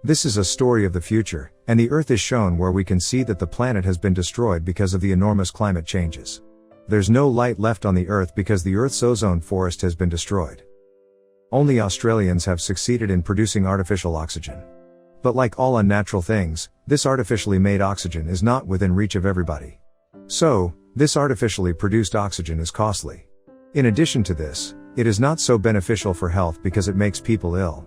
This is a story of the future, and the Earth is shown where we can see that the planet has been destroyed because of the enormous climate changes. There's no light left on the Earth because the Earth's ozone forest has been destroyed. Only Australians have succeeded in producing artificial oxygen. But like all unnatural things, this artificially made oxygen is not within reach of everybody. So, this artificially produced oxygen is costly. In addition to this, it is not so beneficial for health because it makes people ill.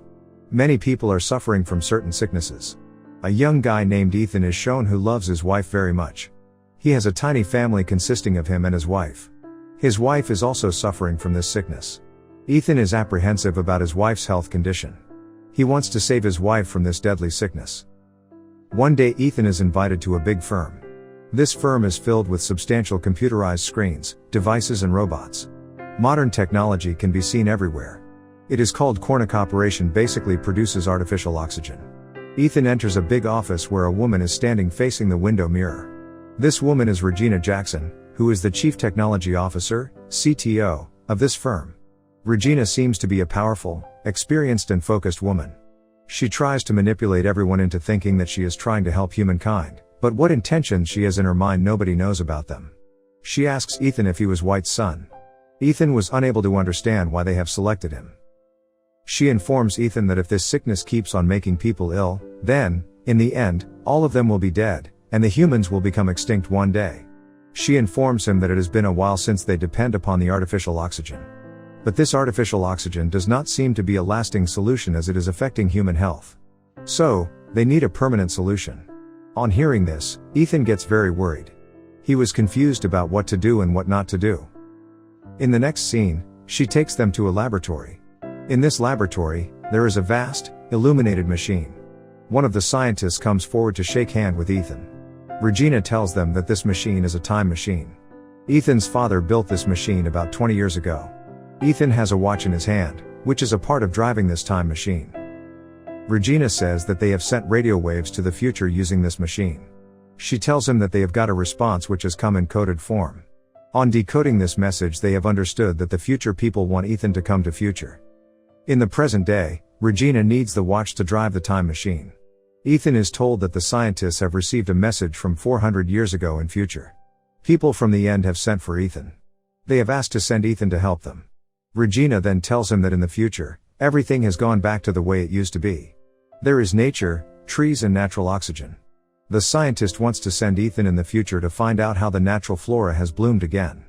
Many people are suffering from certain sicknesses. A young guy named Ethan is shown who loves his wife very much. He has a tiny family consisting of him and his wife. His wife is also suffering from this sickness. Ethan is apprehensive about his wife's health condition. He wants to save his wife from this deadly sickness. One day Ethan is invited to a big firm. This firm is filled with substantial computerized screens, devices and robots. Modern technology can be seen everywhere. It is called Cornic Operation, basically produces artificial oxygen. Ethan enters a big office where a woman is standing facing the window mirror. This woman is Regina Jackson, who is the Chief Technology Officer, CTO, of this firm. Regina seems to be a powerful, experienced and focused woman. She tries to manipulate everyone into thinking that she is trying to help humankind, but what intentions she has in her mind nobody knows about them. She asks Ethan if he was White's son. Ethan was unable to understand why they have selected him. She informs Ethan that if this sickness keeps on making people ill, then, in the end, all of them will be dead, and the humans will become extinct one day. She informs him that it has been a while since they depend upon the artificial oxygen. But this artificial oxygen does not seem to be a lasting solution as it is affecting human health. So, they need a permanent solution. On hearing this, Ethan gets very worried. He was confused about what to do and what not to do. In the next scene, she takes them to a laboratory. In this laboratory, there is a vast, illuminated machine. One of the scientists comes forward to shake hand with Ethan. Regina tells them that this machine is a time machine. Ethan's father built this machine about 20 years ago. Ethan has a watch in his hand, which is a part of driving this time machine. Regina says that they have sent radio waves to the future using this machine. She tells him that they have got a response which has come in coded form. On decoding this message, they have understood that the future people want Ethan to come to future. In the present day, Regina needs the watch to drive the time machine. Ethan is told that the scientists have received a message from 400 years ago in future. People from the end have sent for Ethan. They have asked to send Ethan to help them. Regina then tells him that in the future, everything has gone back to the way it used to be. There is nature, trees and natural oxygen. The scientist wants to send Ethan in the future to find out how the natural flora has bloomed again.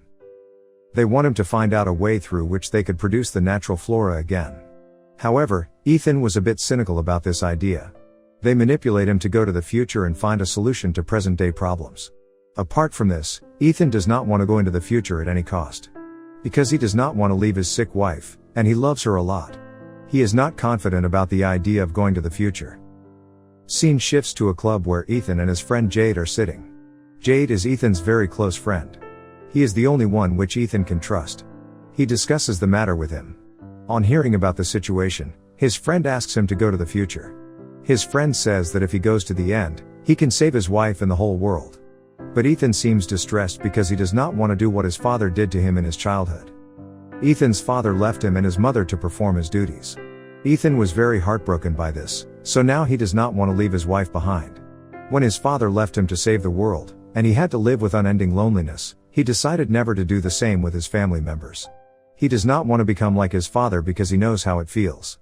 They want him to find out a way through which they could produce the natural flora again. However, Ethan was a bit cynical about this idea. They manipulate him to go to the future and find a solution to present-day problems. Apart from this, Ethan does not want to go into the future at any cost. Because he does not want to leave his sick wife, and he loves her a lot. He is not confident about the idea of going to the future. Scene shifts to a club where Ethan and his friend Jade are sitting. Jade is Ethan's very close friend. He is the only one which Ethan can trust. He discusses the matter with him. On hearing about the situation, his friend asks him to go to the future. His friend says that if he goes to the end, he can save his wife and the whole world. But Ethan seems distressed because he does not want to do what his father did to him in his childhood. Ethan's father left him and his mother to perform his duties. Ethan was very heartbroken by this, so now he does not want to leave his wife behind. When his father left him to save the world, and he had to live with unending loneliness, he decided never to do the same with his family members. He does not want to become like his father because he knows how it feels.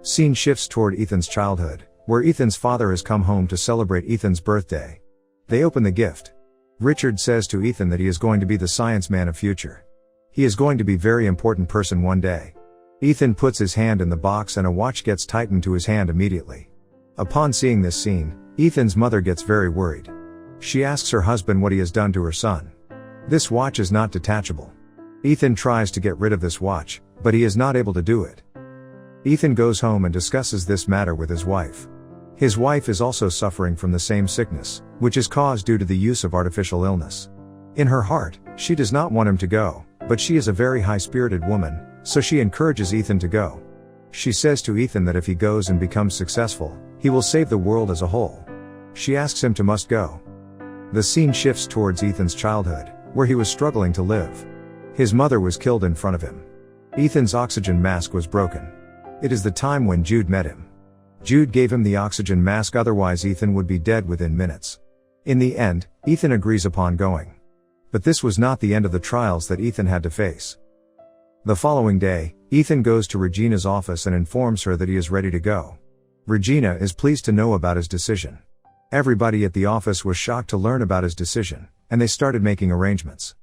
Scene shifts toward Ethan's childhood, where Ethan's father has come home to celebrate Ethan's birthday. They open the gift. Richard says to Ethan that he is going to be the science man of future. He is going to be a very important person one day. Ethan puts his hand in the box and a watch gets tightened to his hand immediately. Upon seeing this scene, Ethan's mother gets very worried. She asks her husband what he has done to her son. This watch is not detachable. Ethan tries to get rid of this watch, but he is not able to do it. Ethan goes home and discusses this matter with his wife. His wife is also suffering from the same sickness, which is caused due to the use of artificial illness. In her heart, she does not want him to go, but she is a very high-spirited woman, so she encourages Ethan to go. She says to Ethan that if he goes and becomes successful, he will save the world as a whole. She asks him to must go. The scene shifts towards Ethan's childhood, where he was struggling to live. His mother was killed in front of him. Ethan's oxygen mask was broken. It is the time when Jude met him. Jude gave him the oxygen mask, otherwise Ethan would be dead within minutes. In the end, Ethan agrees upon going. But this was not the end of the trials that Ethan had to face. The following day, Ethan goes to Regina's office and informs her that he is ready to go. Regina is pleased to know about his decision. Everybody at the office was shocked to learn about his decision, and they started making arrangements.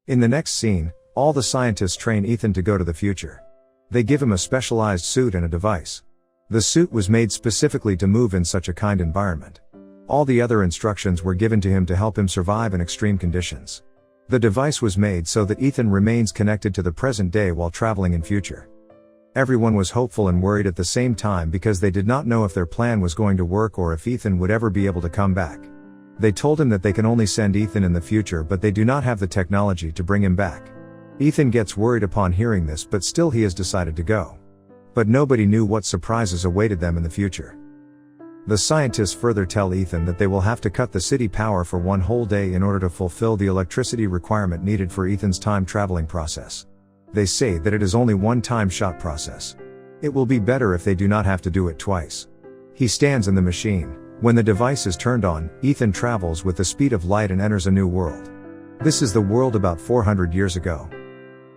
In the next scene, all the scientists train Ethan to go to the future. They give him a specialized suit and a device. The suit was made specifically to move in such a kind environment. All the other instructions were given to him to help him survive in extreme conditions. The device was made so that Ethan remains connected to the present day while traveling in future. Everyone was hopeful and worried at the same time because they did not know if their plan was going to work or if Ethan would ever be able to come back. They told him that they can only send Ethan in the future, but they do not have the technology to bring him back. Ethan gets worried upon hearing this, but still he has decided to go. But nobody knew what surprises awaited them in the future. The scientists further tell Ethan that they will have to cut the city power for one whole day in order to fulfill the electricity requirement needed for Ethan's time traveling process. They say that it is only one time shot process. It will be better if they do not have to do it twice. He stands in the machine. When the device is turned on, Ethan travels with the speed of light and enters a new world. This is the world about 400 years ago.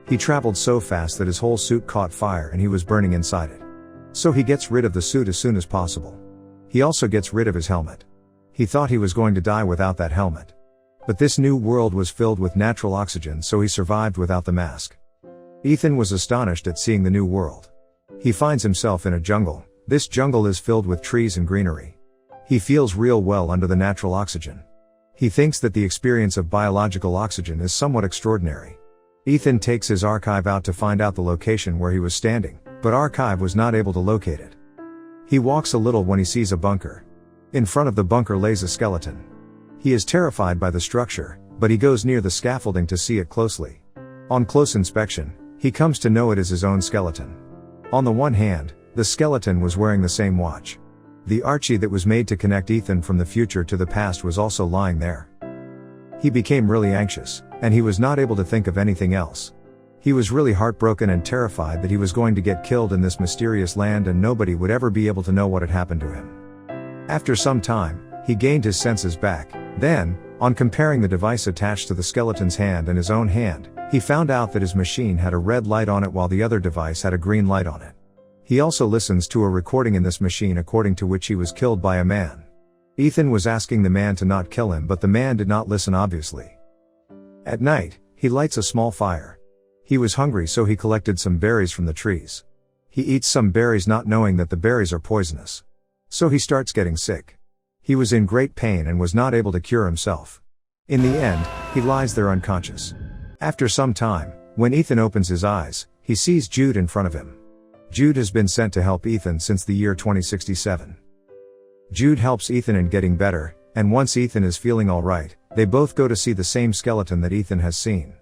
He traveled so fast that his whole suit caught fire and he was burning inside it. So he gets rid of the suit as soon as possible. He also gets rid of his helmet. He thought he was going to die without that helmet. But this new world was filled with natural oxygen, so he survived without the mask. Ethan was astonished at seeing the new world. He finds himself in a jungle. This jungle is filled with trees and greenery. He feels real well under the natural oxygen. He thinks that the experience of biological oxygen is somewhat extraordinary. Ethan takes his archive out to find out the location where he was standing, but archive was not able to locate it. He walks a little when he sees a bunker. In front of the bunker lays a skeleton. He is terrified by the structure, but he goes near the scaffolding to see it closely. On close inspection, he comes to know it is his own skeleton. On the one hand, the skeleton was wearing the same watch. The Archie that was made to connect Ethan from the future to the past was also lying there. He became really anxious, and he was not able to think of anything else. He was really heartbroken and terrified that he was going to get killed in this mysterious land and nobody would ever be able to know what had happened to him. After some time, he gained his senses back. Then, on comparing the device attached to the skeleton's hand and his own hand, he found out that his machine had a red light on it while the other device had a green light on it. He also listens to a recording in this machine according to which he was killed by a man. Ethan was asking the man to not kill him, but the man did not listen obviously. At night, he lights a small fire. He was hungry, so he collected some berries from the trees. He eats some berries not knowing that the berries are poisonous. So he starts getting sick. He was in great pain and was not able to cure himself. In the end, he lies there unconscious. After some time, when Ethan opens his eyes, he sees Jude in front of him. Jude has been sent to help Ethan since the year 2067. Jude helps Ethan in getting better, and once Ethan is feeling alright, they both go to see the same skeleton that Ethan has seen.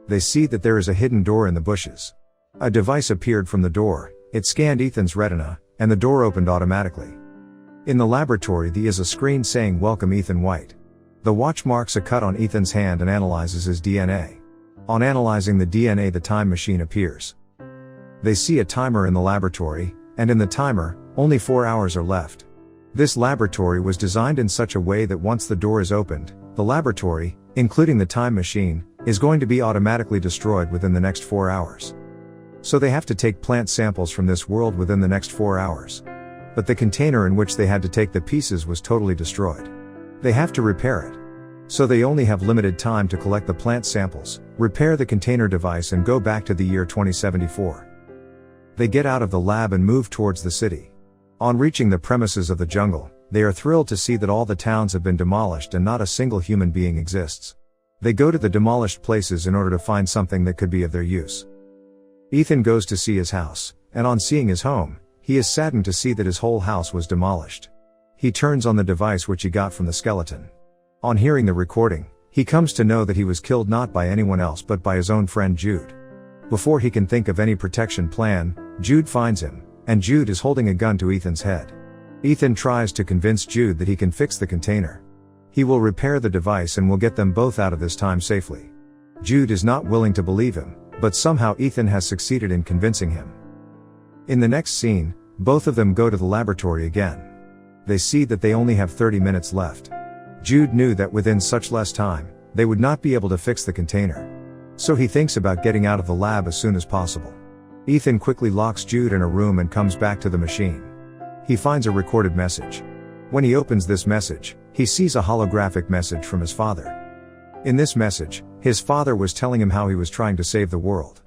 They see that there is a hidden door in the bushes. A device appeared from the door, it scanned Ethan's retina, and the door opened automatically. In the laboratory there is a screen saying "Welcome Ethan White." The watch marks a cut on Ethan's hand and analyzes his DNA. On analyzing the DNA, the time machine appears. They see a timer in the laboratory, and in the timer, only 4 hours are left. This laboratory was designed in such a way that once the door is opened, the laboratory, including the time machine, is going to be automatically destroyed within the next 4 hours. So they have to take plant samples from this world within the next 4 hours. But the container in which they had to take the pieces was totally destroyed. They have to repair it. So they only have limited time to collect the plant samples, repair the container device and go back to the year 2074. They get out of the lab and move towards the city. On reaching the premises of the jungle, they are thrilled to see that all the towns have been demolished and not a single human being exists. They go to the demolished places in order to find something that could be of their use. Ethan goes to see his house, and on seeing his home, he is saddened to see that his whole house was demolished. He turns on the device which he got from the skeleton. On hearing the recording, he comes to know that he was killed not by anyone else but by his own friend Jude. Before he can think of any protection plan, Jude finds him, and Jude is holding a gun to Ethan's head. Ethan tries to convince Jude that he can fix the container. He will repair the device and will get them both out of this time safely. Jude is not willing to believe him, but somehow Ethan has succeeded in convincing him. In the next scene, both of them go to the laboratory again. They see that they only have 30 minutes left. Jude knew that within such less time, they would not be able to fix the container. So he thinks about getting out of the lab as soon as possible. Ethan quickly locks Jude in a room and comes back to the machine. He finds a recorded message. When he opens this message, he sees a holographic message from his father. In this message, his father was telling him how he was trying to save the world.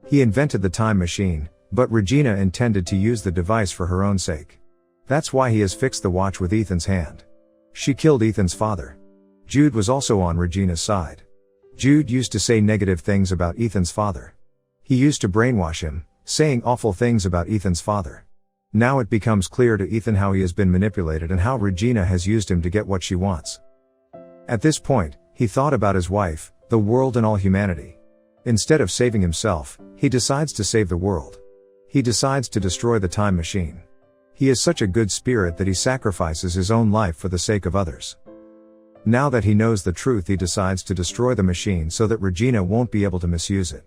He invented the time machine, but Regina intended to use the device for her own sake. That's why he has fixed the watch with Ethan's hand. She killed Ethan's father. Jude was also on Regina's side. Jude used to say negative things about Ethan's father. He used to brainwash him, saying awful things about Ethan's father. Now it becomes clear to Ethan how he has been manipulated and how Regina has used him to get what she wants. At this point, he thought about his wife, the world and all humanity. Instead of saving himself, he decides to save the world. He decides to destroy the time machine. He is such a good spirit that he sacrifices his own life for the sake of others. Now that he knows the truth, he decides to destroy the machine so that Regina won't be able to misuse it.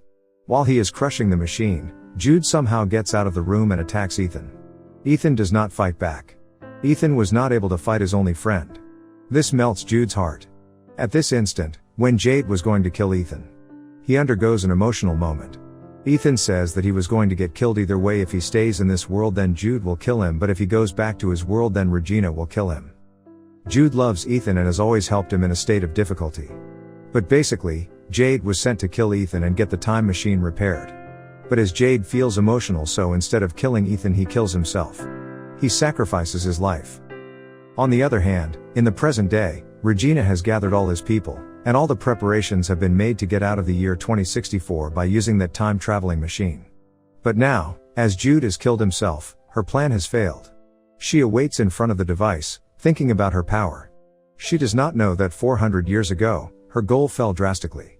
While he is crushing the machine, Jude somehow gets out of the room and attacks Ethan. Ethan does not fight back. Ethan was not able to fight his only friend. This melts Jude's heart. At this instant, when Jade was going to kill Ethan, he undergoes an emotional moment. Ethan says that he was going to get killed either way. If he stays in this world, then Jude will kill him, but if he goes back to his world, then Regina will kill him. Jude loves Ethan and has always helped him in a state of difficulty. But basically, Jade was sent to kill Ethan and get the time machine repaired. But as Jade feels emotional, so instead of killing Ethan, he kills himself. He sacrifices his life. On the other hand, in the present day, Regina has gathered all his people, and all the preparations have been made to get out of the year 2064 by using that time-traveling machine. But now, as Jude has killed himself, her plan has failed. She awaits in front of the device, thinking about her power. She does not know that 400 years ago, her goal fell drastically.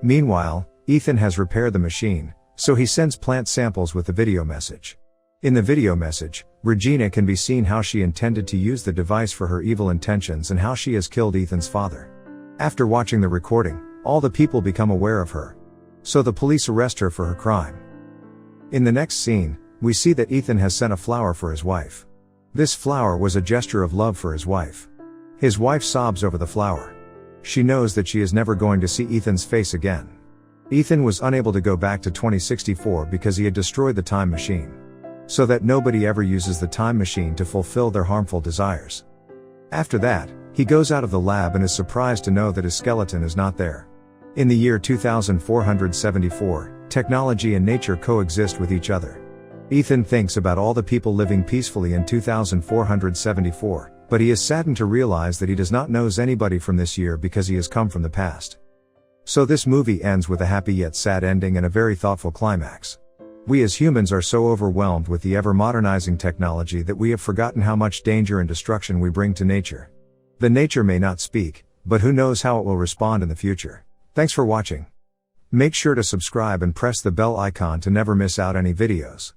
Meanwhile, Ethan has repaired the machine, so he sends plant samples with the video message. In the video message, Regina can be seen how she intended to use the device for her evil intentions and how she has killed Ethan's father. After watching the recording, all the people become aware of her. So the police arrest her for her crime. In the next scene, we see that Ethan has sent a flower for his wife. This flower was a gesture of love for his wife. His wife sobs over the flower. She knows that she is never going to see Ethan's face again. Ethan was unable to go back to 2064 because he had destroyed the time machine. So that nobody ever uses the time machine to fulfill their harmful desires. After that, he goes out of the lab and is surprised to know that his skeleton is not there. In the year 2474, technology and nature coexist with each other. Ethan thinks about all the people living peacefully in 2474, but he is saddened to realize that he does not know anybody from this year because he has come from the past. So this movie ends with a happy yet sad ending and a very thoughtful climax. We as humans are so overwhelmed with the ever-modernizing technology that we have forgotten how much danger and destruction we bring to nature. The nature may not speak, but who knows how it will respond in the future. Thanks for watching. Make sure to subscribe and press the bell icon to never miss out any videos.